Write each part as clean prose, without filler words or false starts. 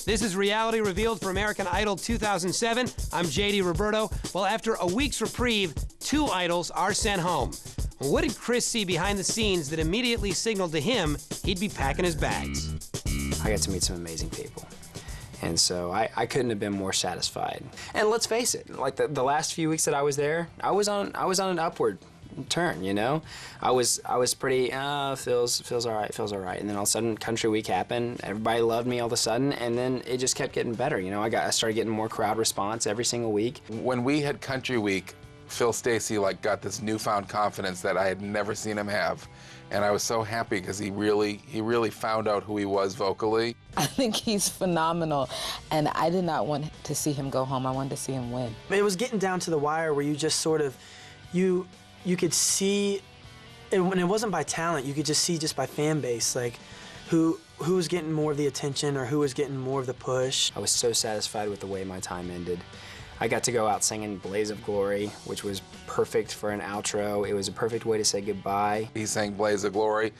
This is Reality Revealed for American Idol 2007. I'm J.D. Roberto. Well, after a week's reprieve, 2 idols are sent home. What did Chris see behind the scenes that immediately signaled to him he'd be packing his bags? I got to meet some amazing people. And so I couldn't have been more satisfied. And let's face it, like the last few weeks that I was there, I was on an upward turn, you know? I was pretty, feels all right. And then all of a sudden, Country Week happened. Everybody loved me all of a sudden, and then it just kept getting better, you know? I started getting more crowd response every single week. When we had Country Week, Phil Stacey got this newfound confidence that I had never seen him have. And I was so happy because he really found out who he was vocally. I think he's phenomenal, and I did not want to see him go home. I wanted to see him win. It was getting down to the wire where you just sort of, you could see, when it wasn't by talent, you could just see just by fan base, like who was getting more of the attention or who was getting more of the push. I was so satisfied with the way my time ended. I got to go out singing Blaze of Glory, which was perfect for an outro. It was a perfect way to say goodbye. He sang Blaze of Glory.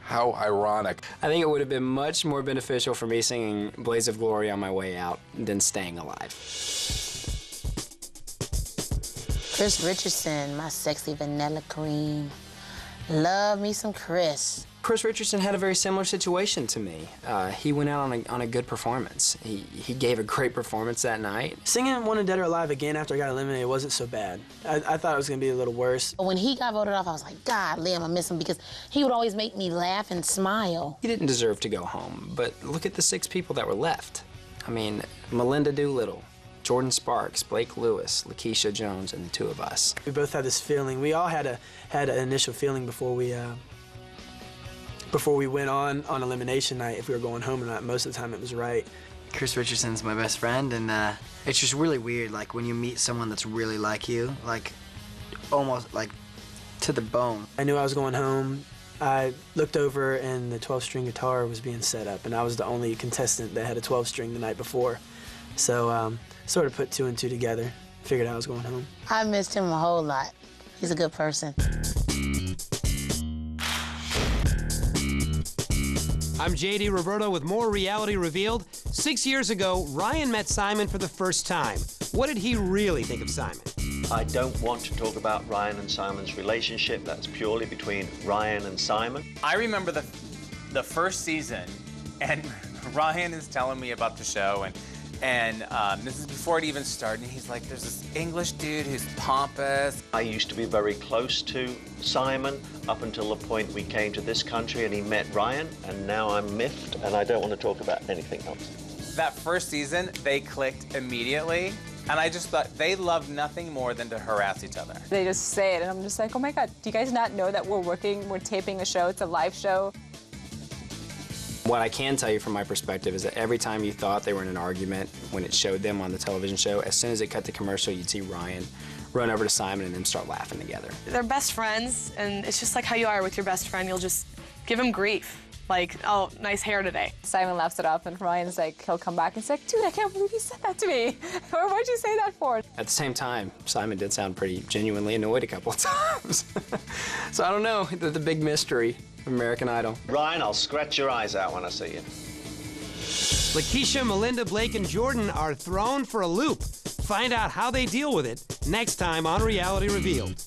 How ironic. I think it would have been much more beneficial for me singing Blaze of Glory on my way out than staying alive. Chris Richardson, my sexy vanilla cream. Love me some Chris. Chris Richardson had a very similar situation to me. He went out on a good performance. He gave a great performance that night. Singing Wanted Dead or Alive again after I got eliminated wasn't so bad. I thought it was going to be a little worse. When he got voted off, I was like, God, Liam, I miss him because he would always make me laugh and smile. He didn't deserve to go home, but look at the 6 people that were left. I mean, Melinda Doolittle, Jordan Sparks, Blake Lewis, Lakeisha Jones, and the 2 of us. We both had this feeling. We all had an initial feeling before we went on elimination night if we were going home or not. Most of the time it was right. Chris Richardson's my best friend, and it's just really weird, like when you meet someone that's really like you, like almost like to the bone. I knew I was going home. I looked over and the 12-string guitar was being set up, and I was the only contestant that had a 12-string the night before. So sort of put 2 and 2 together, figured I was going home. I missed him a whole lot. He's a good person. I'm J.D. Roberto with more Reality Revealed. 6 years ago, Ryan met Simon for the first time. What did he really think of Simon? I don't want to talk about Ryan and Simon's relationship. That's purely between Ryan and Simon. I remember the first season, and Ryan is telling me about the show, and this is before it even started, and he's like, there's this English dude who's pompous. I used to be very close to Simon up until the point we came to this country and he met Ryan, and now I'm miffed and I don't want to talk about anything else. That first season, they clicked immediately, and I just thought they loved nothing more than to harass each other. They just say it, and I'm just like, oh my God, do you guys not know that we're taping a show, it's a live show? What I can tell you from my perspective is that every time you thought they were in an argument, when it showed them on the television show, as soon as it cut to commercial, you'd see Ryan run over to Simon and them start laughing together. They're best friends, and it's just like how you are with your best friend. You'll just give him grief. Like, oh, nice hair today. Simon laughs it off, and Ryan's like, he'll come back and say, dude, I can't believe you said that to me. Or what'd you say that for? At the same time, Simon did sound pretty genuinely annoyed a couple of times. So I don't know, the big mystery of American Idol. Ryan, I'll scratch your eyes out when I see you. Lakeisha, Melinda, Blake, and Jordan are thrown for a loop. Find out how they deal with it next time on Reality Revealed.